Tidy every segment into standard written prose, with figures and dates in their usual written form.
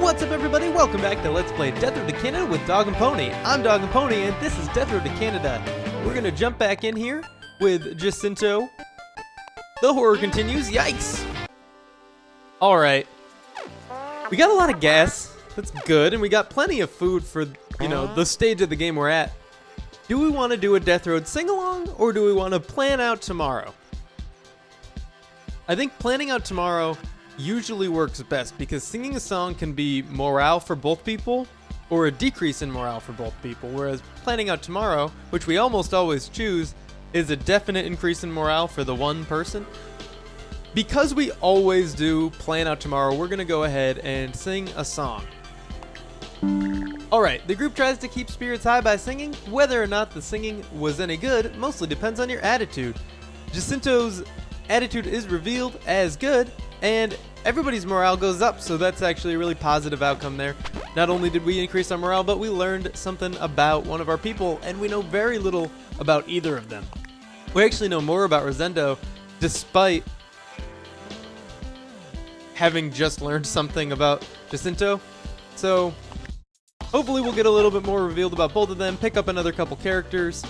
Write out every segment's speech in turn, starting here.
What's up, everybody? Welcome back to Let's Play Death Road to Canada with DogAndPony. I'm DogAndPony, and this is Death Road to Canada. We're gonna jump back in here with Jacinto. The horror continues. Yikes! Alright. We got a lot of gas. That's good, and we got plenty of food for, the stage of the game we're at. Do we want to do a Death Road sing-along, or do we want to plan out tomorrow? I think planning out tomorrow usually works best because singing a song can be morale for both people or a decrease in morale for both people, whereas planning out tomorrow, which we almost always choose, is a definite increase in morale for the one person. Because we always do plan out tomorrow, we're gonna go ahead and sing a song. Alright, the group tries to keep spirits high by singing. Whether or not the singing was any good mostly depends on your attitude. Jacinto's attitude is revealed as good, and everybody's morale goes up, so that's actually a really positive outcome there. Not only did we increase our morale, but we learned something about one of our people, and we know very little about either of them. We actually know more about Rosendo, despite having just learned something about Jacinto. So hopefully we'll get a little bit more revealed about both of them, pick up another couple characters,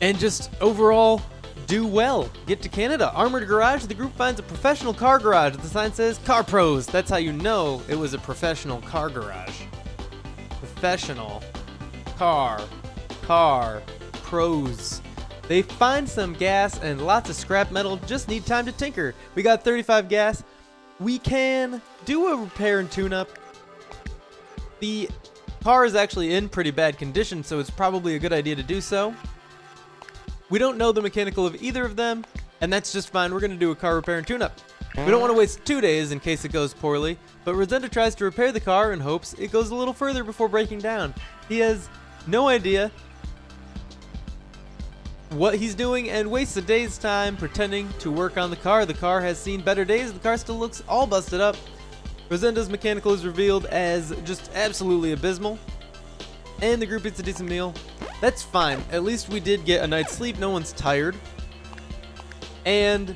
and just overall do well. Get to Canada. Armored garage. The group finds a professional car garage. The sign says Car Pros. That's how you know it was a professional car garage. Professional car pros. They find some gas and lots of scrap metal. Just need time to tinker. We got 35 gas. We can do a repair and tune-up. The car is actually in pretty bad condition, so it's probably a good idea to do so. We don't know the mechanical of either of them, and that's just fine. We're going to do a car repair and tune-up. We don't want to waste 2 days in case it goes poorly, but Rosendo tries to repair the car in hopes it goes a little further before breaking down. He has no idea what he's doing and wastes a day's time pretending to work on the car. The car has seen better days. The car still looks all busted up. Rosendo's mechanical is revealed as just absolutely abysmal, and the group eats a decent meal. That's fine. At least we did get a night's sleep. No one's tired. And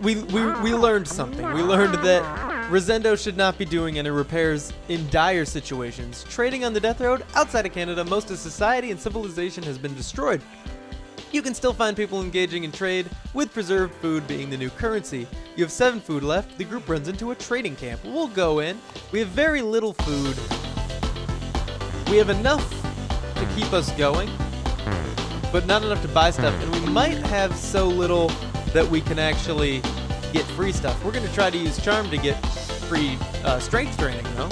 we learned something. We learned that Rosendo should not be doing any repairs in dire situations. Trading on the Death Road, outside of Canada, most of society and civilization has been destroyed. You can still find people engaging in trade, with preserved food being the new currency. You have 7 food left. The group runs into a trading camp. We'll go in. We have very little food. We have enough to keep us going, but not enough to buy stuff, and we might have so little that we can actually get free stuff. We're going to try to use Charm to get free strength training, though.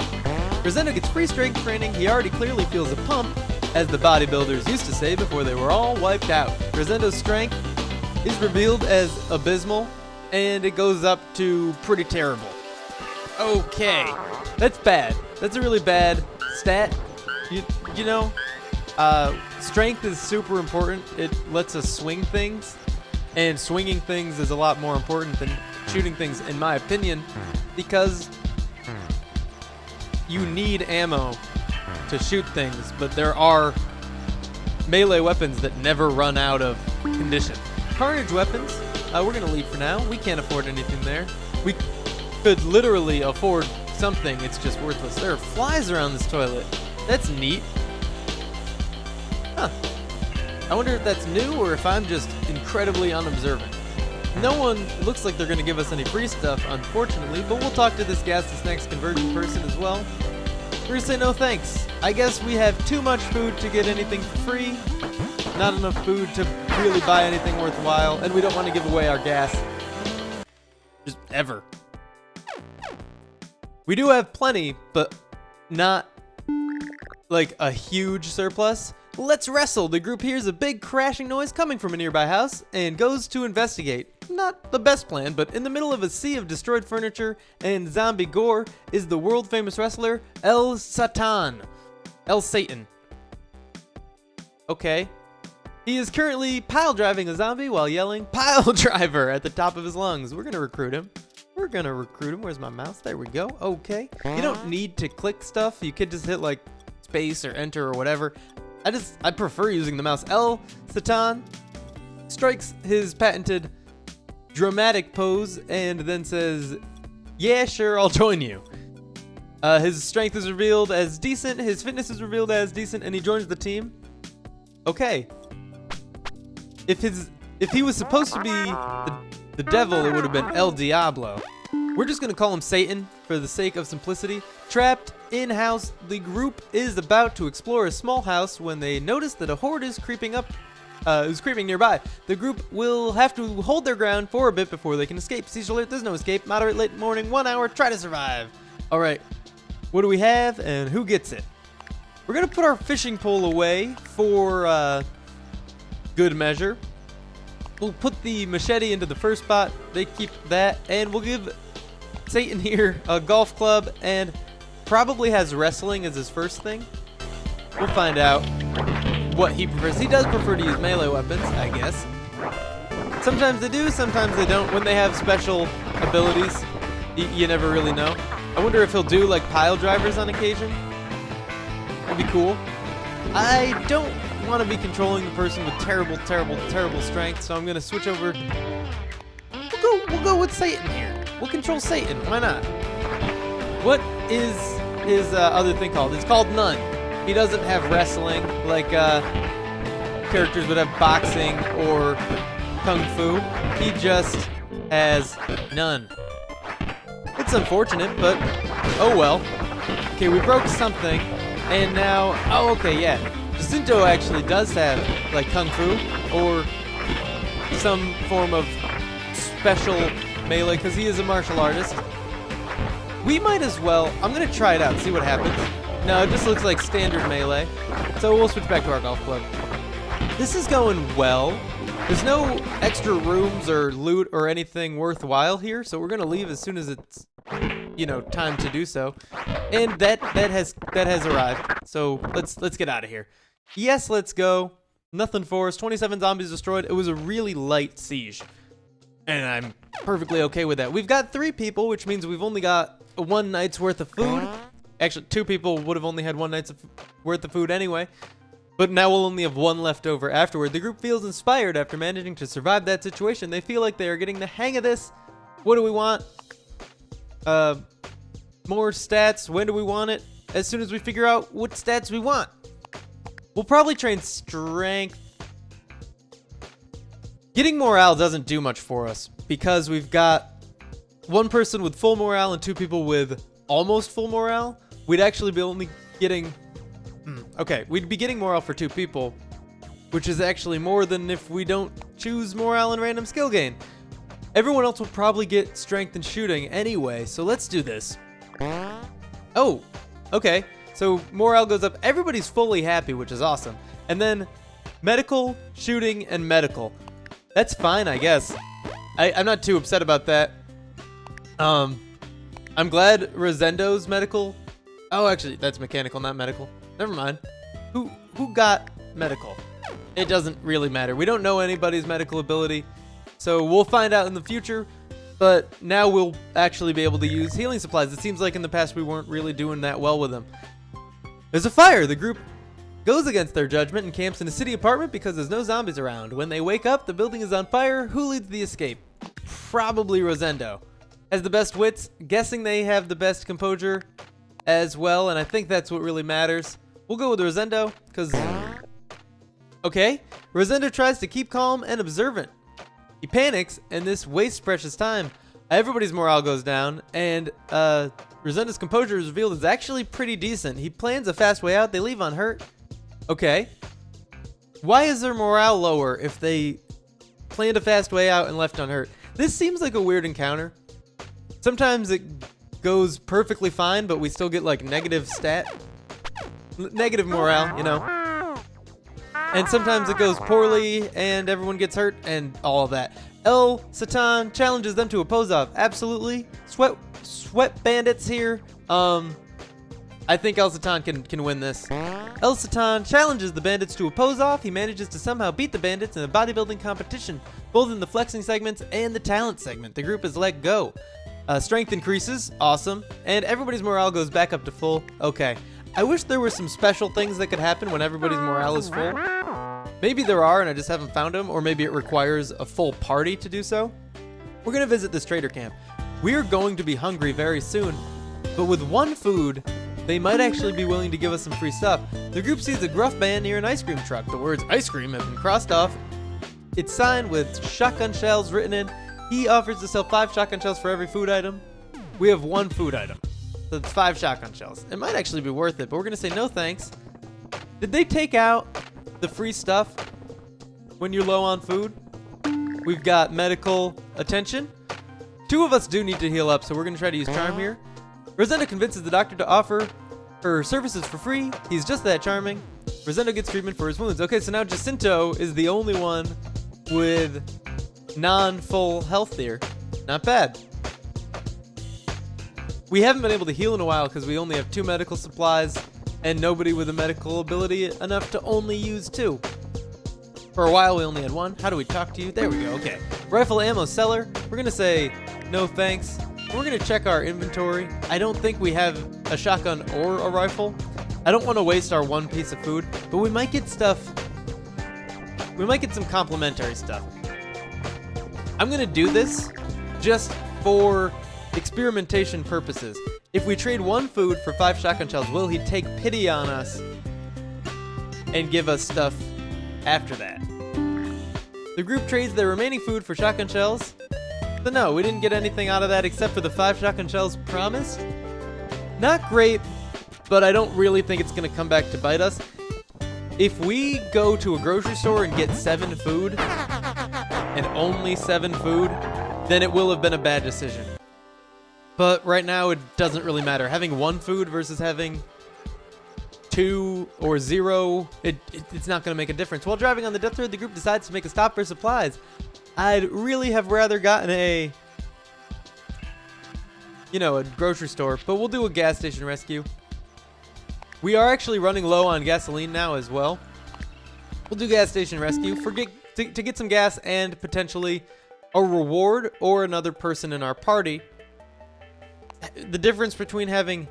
Rosendo gets free strength training. He already clearly feels a pump, as the bodybuilders used to say before they were all wiped out. Rosendo's strength is revealed as abysmal, and it goes up to pretty terrible. Okay, that's bad. That's a really bad stat. Strength is super important. It lets us swing things, and swinging things is a lot more important than shooting things, in my opinion, because you need ammo to shoot things, but there are melee weapons that never run out of condition. Carnage weapons, we're gonna leave for now. We can't afford anything there. We could literally afford something, it's just worthless. There are flies around this toilet. That's neat. Huh. I wonder if that's new or if I'm just incredibly unobservant. No one looks like they're going to give us any free stuff, unfortunately, but we'll talk to this gas to snacks conversion person as well. We're going to say no thanks. I guess we have too much food to get anything for free, not enough food to really buy anything worthwhile, and we don't want to give away our gas. Just ever. We do have plenty, but not like a huge surplus. Let's wrestle. The group hears a big crashing noise coming from a nearby house and goes to investigate. Not the best plan, but in the middle of a sea of destroyed furniture and zombie gore is the world famous wrestler El Satan. El Satan. Okay. He is currently pile driving a zombie while yelling "Pile Driver" at the top of his lungs. We're gonna recruit him. Where's my mouse? There we go. Okay. You don't need to click stuff. You could just hit like space or enter or whatever. I prefer using the mouse. El Satan strikes his patented dramatic pose and then says, Yeah, sure, I'll join you. His strength is revealed as decent, his fitness is revealed as decent, and he joins the team. Okay. If he was supposed to be the devil, it would have been El Diablo. We're just gonna call him Satan for the sake of simplicity. Trapped in-house, the group is about to explore a small house when they notice that a horde is creeping nearby. The group will have to hold their ground for a bit before they can escape. Siege alert, there's no escape. Moderate late morning, 1 hour, try to survive. All right, what do we have and who gets it? We're gonna put our fishing pole away for good measure. We'll put the machete into the first spot. They keep that, and we'll give Satan here a golf club and probably has wrestling as his first thing. We'll find out what he prefers. He does prefer to use melee weapons, I guess. Sometimes they do, sometimes they don't. When they have special abilities, you never really know. I wonder if he'll do like pile drivers on occasion. That'd be cool. I don't want to be controlling the person with terrible strength, so I'm gonna switch over. We'll go with Satan here. We'll control Satan. Why not? What is his other thing called? It's called none. He doesn't have wrestling like characters would have boxing or kung fu. He just has none. It's unfortunate, but oh well. Okay, we broke something, and now okay, yeah. Jacinto actually does have like kung fu or some form of special melee because he is a martial artist. We might as well. I'm gonna try it out, see what happens. No, it just looks like standard melee. So we'll switch back to our golf club. This is going well. There's no extra rooms or loot or anything worthwhile here, so we're gonna leave as soon as it's, you know, time to do so. And that has arrived. So let's get out of here. Yes, let's go. Nothing for us. 27 zombies destroyed. It was a really light siege, and I'm perfectly okay with that. We've got 3 people, which means we've only got 1 night's worth of food. Actually, 2 people would have only had 1 night's worth of food anyway. But now we'll only have 1 left over afterward. The group feels inspired after managing to survive that situation. They feel like they are getting the hang of this. What do we want? More stats. When do we want it? As soon as we figure out what stats we want. We'll probably train strength. Getting morale doesn't do much for us because we've got 1 person with full morale and 2 people with almost full morale. We'd actually be only getting... Okay, we'd be getting morale for 2 people, which is actually more than if we don't choose morale and random skill gain. Everyone else will probably get strength and shooting anyway, so let's do this. Oh, okay. So morale goes up. Everybody's fully happy, which is awesome. And then medical, shooting, and medical. That's fine, I guess. I'm not too upset about that. I'm glad Rosendo's medical. Oh, actually, that's mechanical, not medical. Never mind. Who got medical? It doesn't really matter. We don't know anybody's medical ability, so we'll find out in the future. But now we'll actually be able to use healing supplies. It seems like in the past we weren't really doing that well with them. There's a fire. The group goes against their judgment and camps in a city apartment because there's no zombies around. When they wake up, the building is on fire. Who leads the escape? Probably Rosendo. Has the best wits. Guessing they have the best composure as well, and I think that's what really matters. We'll go with Rosendo because... Okay. Rosendo tries to keep calm and observant. He panics, and this wastes precious time. Everybody's morale goes down, and Rosendo's composure is revealed as actually pretty decent. He plans a fast way out. They leave unhurt. Okay. Why is their morale lower if they planned a fast way out and left unhurt? This seems like a weird encounter. Sometimes it goes perfectly fine, but we still get like negative morale, you know. And sometimes it goes poorly and everyone gets hurt and all of that. El Satan challenges them to a pose-off. Absolutely. Sweat bandits here. I think El Satan can win this. El Satan challenges the bandits to a pose-off. He manages to somehow beat the bandits in a bodybuilding competition, both in the flexing segments and the talent segment. The group is let go. Strength increases. Awesome. And everybody's morale goes back up to full. Okay. I wish there were some special things that could happen when everybody's morale is full. Maybe there are and I just haven't found them, or maybe it requires a full party to do so. We're going to visit this trader camp. We're going to be hungry very soon, but with one food, they might actually be willing to give us some free stuff. The group sees a gruff man near an ice cream truck. The words ice cream have been crossed off. It's signed with shotgun shells written in. He offers to sell 5 shotgun shells for every food item. We have 1 food item, so it's 5 shotgun shells. It might actually be worth it, but we're gonna say no thanks. Did they take out the free stuff when you're low on food? We've got medical attention. 2 of us do need to heal up, so we're gonna try to use charm here. Rosendo convinces the doctor to offer her services for free. He's just that charming. Rosendo gets treatment for his wounds. Okay, so now Jacinto is the only one with non-full health here. Not bad. We haven't been able to heal in a while because we only have 2 medical supplies and nobody with a medical ability enough to only use 2. For a while we only had 1. How do we talk to you? There we go, okay. Rifle ammo seller. We're gonna say no thanks. We're gonna check our inventory. I don't think we have a shotgun or a rifle. I don't want to waste our 1 piece of food, but we might get stuff. We might get some complimentary stuff. I'm gonna do this just for experimentation purposes. If we trade 1 food for 5 shotgun shells, will he take pity on us and give us stuff after that? The group trades their remaining food for shotgun shells. So no, we didn't get anything out of that except for the 5 shotgun shells promised. Not great, but I don't really think it's gonna come back to bite us. If we go to a grocery store and get 7 food, and only 7 food, then it will have been a bad decision. But right now it doesn't really matter. Having 1 food versus having 2 or 0, it's not gonna make a difference. While driving on the death road, the group decides to make a stop for supplies. I'd really have rather gotten a grocery store, but we'll do a gas station rescue. We are actually running low on gasoline now as well. We'll do gas station rescue to get some gas and potentially a reward or another person in our party. The difference between having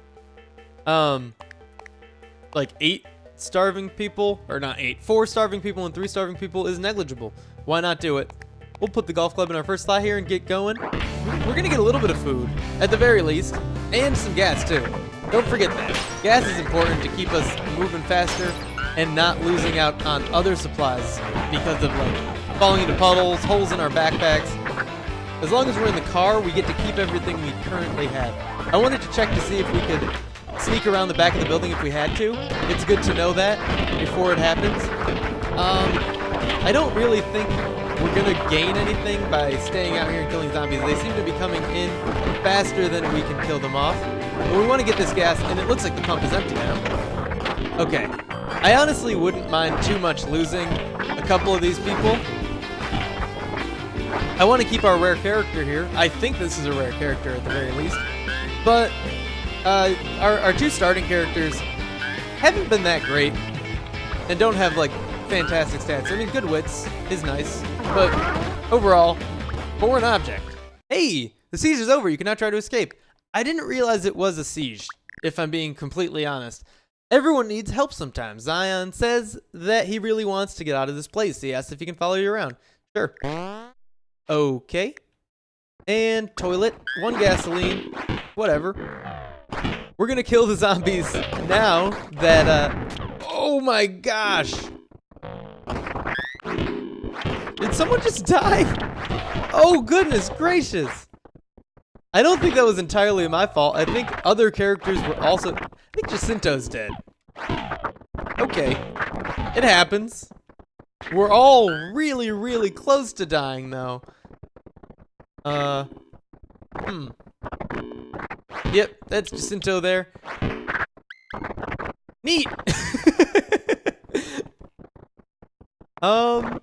like 8 starving people, or not 8, 4 starving people and 3 starving people is negligible. Why not do it? We'll put the golf club in our first slot here and get going. We're gonna get a little bit of food, at the very least, and some gas too. Don't forget that. Gas is important to keep us moving faster and not losing out on other supplies because of like falling into puddles, holes in our backpacks. As long as we're in the car, we get to keep everything we currently have. I wanted to check to see if we could sneak around the back of the building if we had to. It's good to know that before it happens. I don't really think we're gonna gain anything by staying out here and killing zombies. They seem to be coming in faster than we can kill them off. But we want to get this gas, and it looks like the pump is empty now. Okay. I honestly wouldn't mind too much losing a couple of these people. I want to keep our rare character here. I think this is a rare character at the very least. But our 2 starting characters haven't been that great and don't have like fantastic stats. I mean, good wits is nice, but overall, foreign object. Hey, the siege is over. You can now try to escape. I didn't realize it was a siege, if I'm being completely honest. Everyone needs help sometimes. Zion says that he really wants to get out of this place. He asks if he can follow you around. Sure. Okay. And toilet, 1 gasoline, whatever. We're gonna kill the zombies now that, oh my gosh. Did someone just die? Oh, goodness gracious. I don't think that was entirely my fault. I think other characters were also... I think Jacinto's dead. Okay. It happens. We're all really, really close to dying, though. Yep, that's Jacinto there. Neat! I'm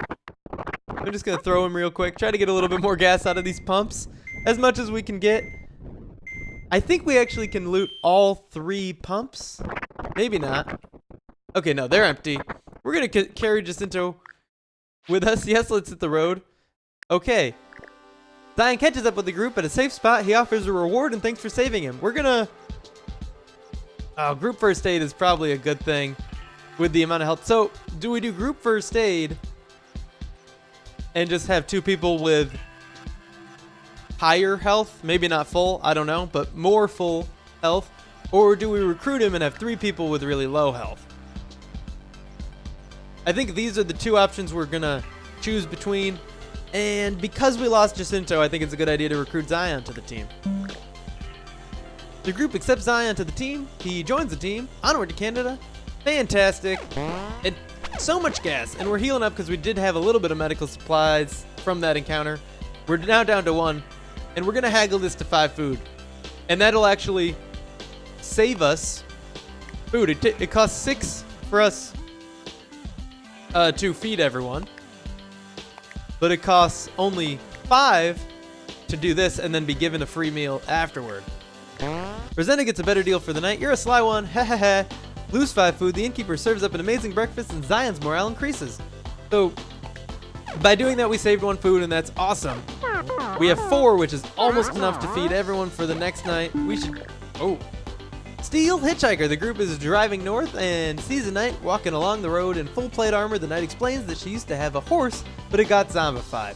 just gonna throw him real quick. Try to get a little bit more gas out of these pumps. As much as we can get. I think we actually can loot all 3 pumps. Maybe not. Okay, no, they're empty. We're gonna carry Jacinto with us. Yes, let's hit the road. Okay. Zion catches up with the group at a safe spot. He offers a reward and thanks for saving him. We're gonna... Oh, group first aid is probably a good thing with the amount of health. So, do we do group first aid and just have 2 people with higher health? Maybe not full, I don't know, but more full health. Or do we recruit him and have 3 people with really low health? I think these are the 2 options we're gonna choose between. And because we lost Jacinto, I think it's a good idea to recruit Zion to the team. The group accepts Zion to the team. He joins the team. Onward to Canada. Fantastic. And so much gas. And we're healing up because we did have a little bit of medical supplies from that encounter. We're now down to 1. And we're going to haggle this to 5 food. And that'll actually save us food. It costs 6 for us to feed everyone. But it costs only 5 to do this and then be given a free meal afterward. Rosenda gets a better deal for the night. You're a sly one. Ha ha ha. Lose 5 food. The innkeeper serves up an amazing breakfast and Zion's morale increases. So by doing that, we saved 1 food and that's awesome. We have 4, which is almost enough to feed everyone for the next night. We should... Oh. Steel Hitchhiker. The group is driving north and sees a knight walking along the road in full plate armor. The knight explains that she used to have a horse, but it got zombified.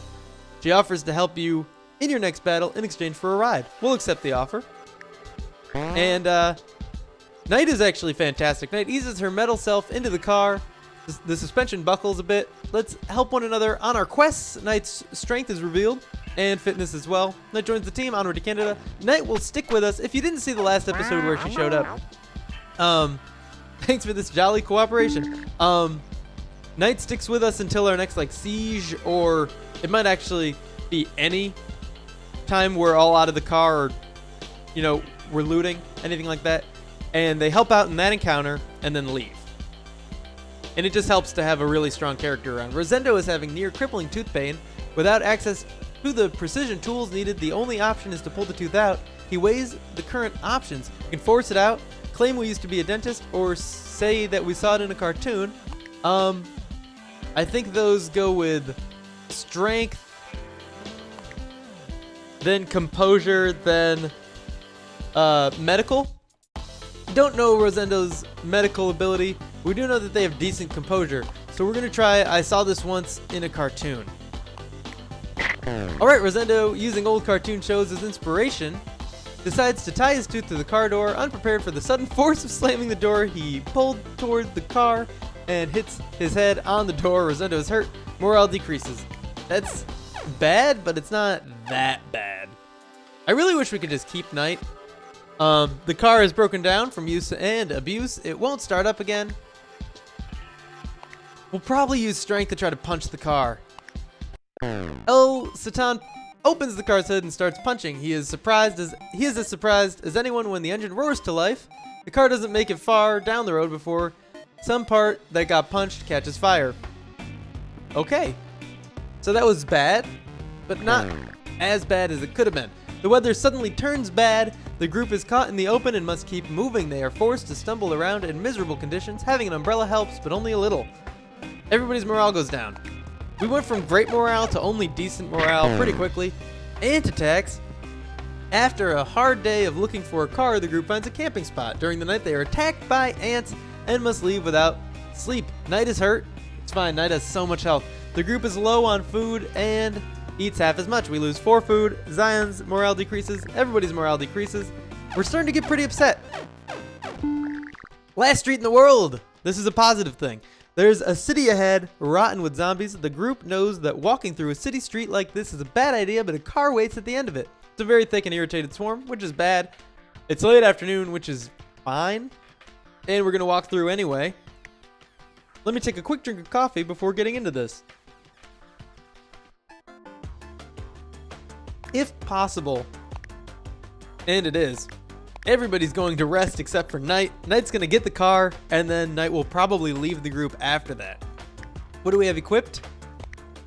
She offers to help you in your next battle in exchange for a ride. We'll accept the offer. And Knight is actually fantastic. Knight eases her metal self into the car. The suspension buckles a bit. Let's help one another on our quests. Knight's strength is revealed and fitness as well. Knight joins the team. Onward to Canada. Knight will stick with us. If you didn't see the last episode where she showed up, thanks for this jolly cooperation. Knight sticks with us until our next siege, or it might actually be any time we're all out of the car, or we're looting, anything like that. And they help out in that encounter and then leave. And it just helps to have a really strong character around. Rosendo is having near crippling tooth pain. Without access to the precision tools needed, the only option is to pull the tooth out. He weighs the current options. You can force it out, claim we used to be a dentist, or say that we saw it in a cartoon. I think those go with strength, then composure, then medical. Don't know Rosendo's medical ability. We do know that they have decent composure, so we're gonna try. I saw this once in a cartoon. Alright, Rosendo, using old cartoon shows as inspiration, decides to tie his tooth to the car door. Unprepared for the sudden force of slamming the door, he pulled toward the car and hits his head on the door. Rosendo is hurt. Morale decreases. That's bad, but it's not that bad. I really wish we could just keep Knight. The car is broken down from use and abuse. It won't start up again. We'll probably use strength to try to punch the car. El Satan opens the car's hood and starts punching. He is as surprised as anyone when the engine roars to life. The car doesn't make it far down the road before some part that got punched catches fire. Okay. So that was bad, but not as bad as it could have been. The weather suddenly turns bad. The group is caught in the open and must keep moving. They are forced to stumble around in miserable conditions. Having an umbrella helps, but only a little. Everybody's morale goes down. We went from great morale to only decent morale pretty quickly. Ant attacks. After a hard day of looking for a car, the group finds a camping spot. During the night, they are attacked by ants and must leave without sleep. Knight is hurt. It's fine. Knight has so much health. The group is low on food and eats half as much. We lose 4 food. Zion's morale decreases. Everybody's morale decreases. We're starting to get pretty upset. Last street in the world. This is a positive thing. There's a city ahead, rotten with zombies. The group knows that walking through a city street like this is a bad idea, but a car waits at the end of it. It's a very thick and irritated swarm, which is bad. It's late afternoon, which is fine. And we're going to walk through anyway. Let me take a quick drink of coffee before getting into this. If possible, and it is, everybody's going to rest except for Knight. Knight's going to get the car, and then Knight will probably leave the group after that. What do we have equipped?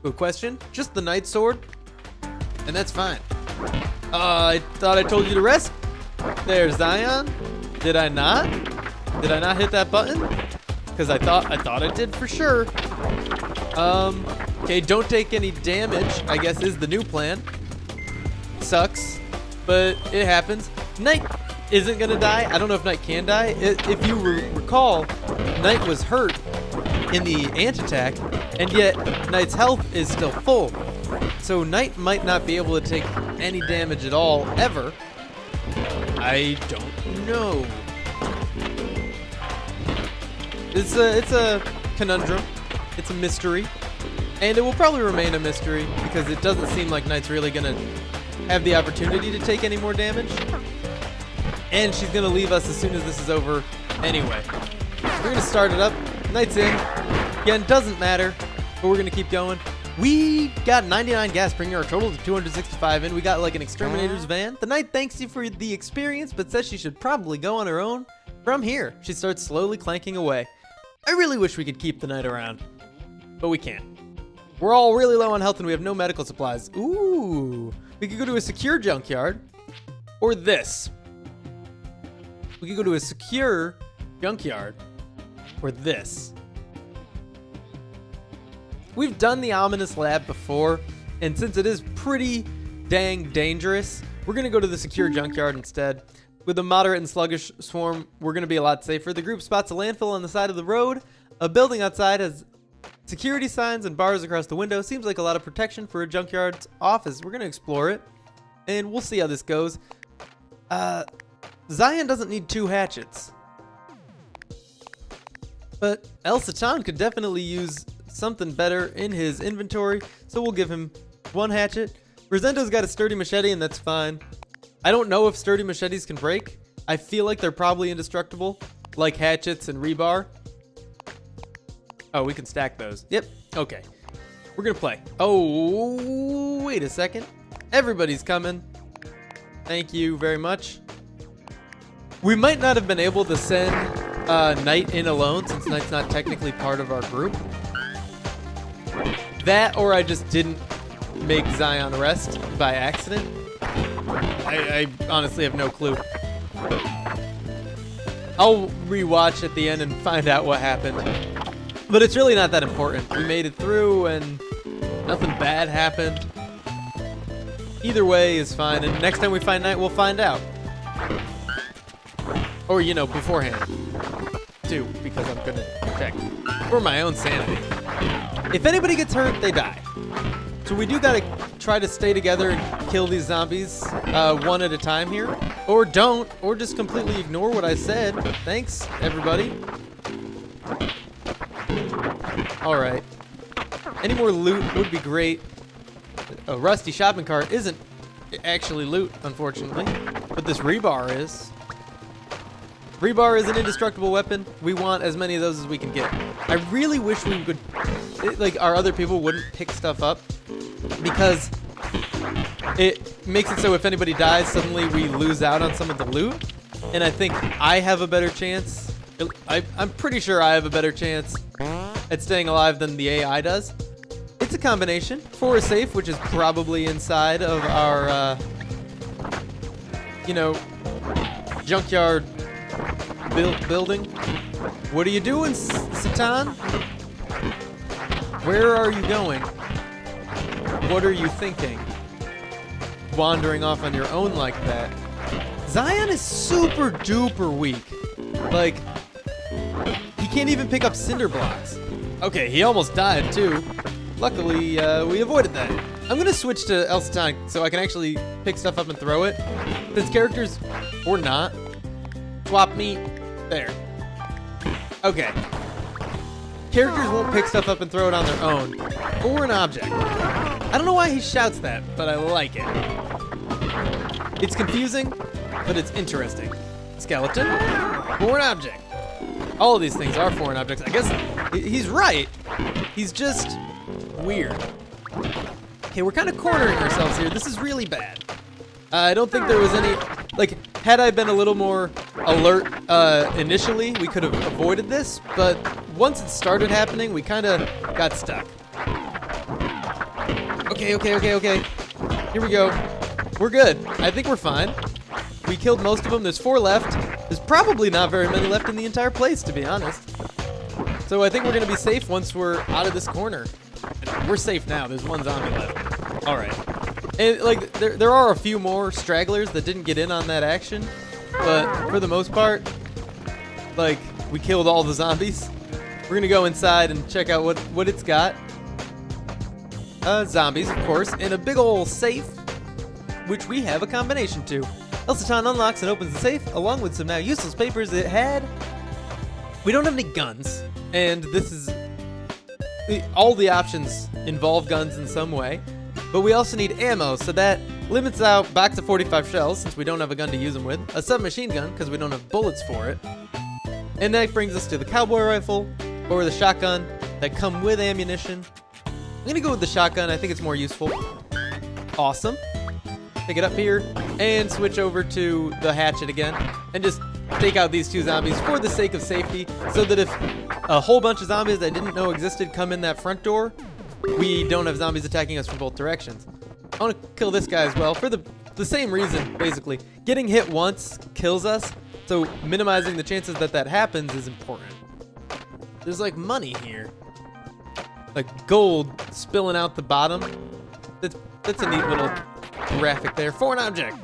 Good question. Just the Knight sword, and that's fine. I thought I told you to rest. There's Zion. Did I not? Did I not hit that button? Because I thought I did for sure. Okay, don't take any damage, I guess is the new plan. Sucks, but it happens. Knight isn't gonna die. I don't know if Knight can die. If you recall, Knight was hurt in the ant attack, and yet Knight's health is still full. So Knight might not be able to take any damage at all, ever? I don't know. It's a conundrum. It's a mystery. And it will probably remain a mystery because it doesn't seem like Knight's really going to have the opportunity to take any more damage. And she's going to leave us as soon as this is over anyway. We're going to start it up. Knight's in. Again, doesn't matter, but we're going to keep going. We got 99 gas, bringing our total to 265 in. We got like an exterminator's van. The Knight thanks you for the experience, but says she should probably go on her own. From here, she starts slowly clanking away. I really wish we could keep the Knight around, but we can't. We're all really low on health and we have no medical supplies. Ooh, we could go to a secure junkyard, or this. We could go to a secure junkyard, or this. We've done the ominous lab before, and since it is pretty dang dangerous, we're gonna go to the secure junkyard instead. With a moderate and sluggish swarm, we're gonna be a lot safer. The group spots a landfill on the side of the road. A building outside has security signs and bars across the window. Seems like a lot of protection for a junkyard's office. We're gonna explore it, and we'll see how this goes. Zion doesn't need 2 hatchets, but El Satan could definitely use something better in his inventory, so we'll give him 1 hatchet. Rosendo's got a sturdy machete, and that's fine. I don't know if sturdy machetes can break. I feel like they're probably indestructible, like hatchets and rebar. Oh, we can stack those. Yep, okay. We're gonna play. Oh, wait a second. Everybody's coming. Thank you very much. We might not have been able to send Knight in alone, since Knight's not technically part of our group. That, or I just didn't make Zion rest by accident. I honestly have no clue. I'll rewatch at the end and find out what happened. But it's really not that important. We made it through and nothing bad happened. Either way is fine, and next time we find Knight, we'll find out. Or, you know, beforehand. Too, because I'm gonna check. For my own sanity. If anybody gets hurt, they die. So we do gotta try to stay together and kill these zombies one at a time here. Or don't, or just completely ignore what I said. Thanks, everybody. Alright. Any more loot would be great. A rusty shopping cart isn't actually loot, unfortunately. But this rebar is. Rebar is an indestructible weapon. We want as many of those as we can get. I really wish we could, like, our other people wouldn't pick stuff up, because it makes it so if anybody dies, suddenly we lose out on some of the loot. And I think I have a better chance. I'm pretty sure I have a better chance at staying alive than the AI does. It's a combination. 4 is safe, which is probably inside of our, you know, junkyard building. What are you doing, Satan? Where are you going? What are you thinking? Wandering off on your own like that. Zion is super duper weak. Like, he can't even pick up cinder blocks. Okay, he almost died too. Luckily, we avoided that. I'm gonna switch to El Satan so I can actually pick stuff up and throw it. Since characters, or not, swap me. There. Okay. Characters won't pick stuff up and throw it on their own. Or an object. I don't know why he shouts that, but I like it. It's confusing, but it's interesting. Skeleton. Foreign object. All of these things are foreign objects. I guess he's right. He's just weird. Okay, we're kind of cornering ourselves here. This is really bad. I don't think there was any, like, had I been a little more alert initially, we could have avoided this, but once it started happening, we kind of got stuck. Okay. Here we go. We're good. I think we're fine. We killed most of them. There's 4 left. There's probably not very many left in the entire place, to be honest. So I think we're going to be safe once we're out of this corner. We're safe now. There's 1 zombie left. All right. And, like, there are a few more stragglers that didn't get in on that action, but for the most part, like, we killed all the zombies. We're gonna go inside and check out what it's got. Zombies, of course, and a big ol' safe. which we have a combination to. El Satan unlocks and opens the safe, along with some now useless papers it had. We don't have any guns, and this is... all the options involve guns in some way, but we also need ammo, so that limits out back to 45 shells, since we don't have a gun to use them with, a submachine gun, because we don't have bullets for it, and that brings us to the cowboy rifle, or the shotgun, that come with ammunition. I'm gonna go with the shotgun, I think it's more useful. Awesome. Pick it up here, and switch over to the hatchet again, and just take out these two zombies for the sake of safety, so that if a whole bunch of zombies I didn't know existed come in that front door, we don't have zombies attacking us from both directions. I want to kill this guy as well for the same reason, basically. Getting hit once kills us, so minimizing the chances that that happens is important. There's like money here. Like gold spilling out the bottom. That's a neat little graphic there. Foreign object.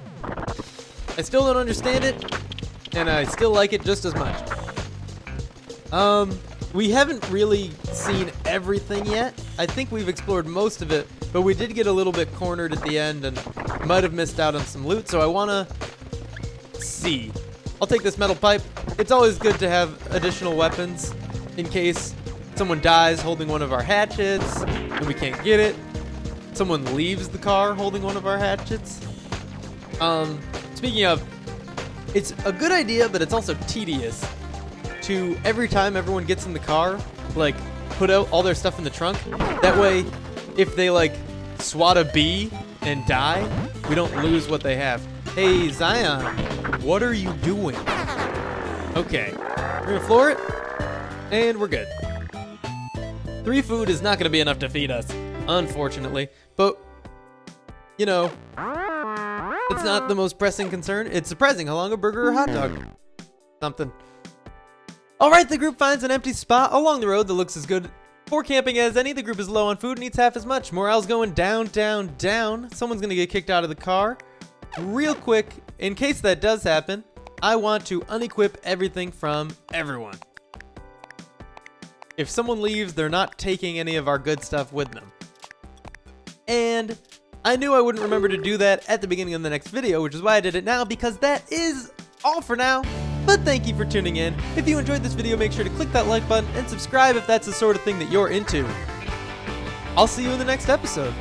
I still don't understand it, and I still like it just as much. We haven't really seen everything yet. I think we've explored most of it, but we did get a little bit cornered at the end and might have missed out on some loot, so I want to see. I'll take this metal pipe. It's always good to have additional weapons in case someone dies holding one of our hatchets and we can't get it. Someone leaves the car holding one of our hatchets. Speaking of, it's a good idea, but it's also tedious to, every time everyone gets in the car, like, put out all their stuff in the trunk. That way, if they, like, swat a bee and die, we don't lose what they have. Hey, Zion, what are you doing? Okay, we're gonna floor it, and we're good. 3 food is not gonna be enough to feed us, unfortunately, but, you know, it's not the most pressing concern. It's surprising how long a burger or hot dog. Something. Alright, the group finds an empty spot along the road that looks as good for camping as any. The group is low on food and eats half as much. Morale's going down, down, down. Someone's gonna get kicked out of the car. Real quick, in case that does happen, I want to unequip everything from everyone. If someone leaves, they're not taking any of our good stuff with them. And I knew I wouldn't remember to do that at the beginning of the next video, which is why I did it now, because that is all for now. But thank you for tuning in. If you enjoyed this video, make sure to click that like button and subscribe if that's the sort of thing that you're into. I'll see you in the next episode.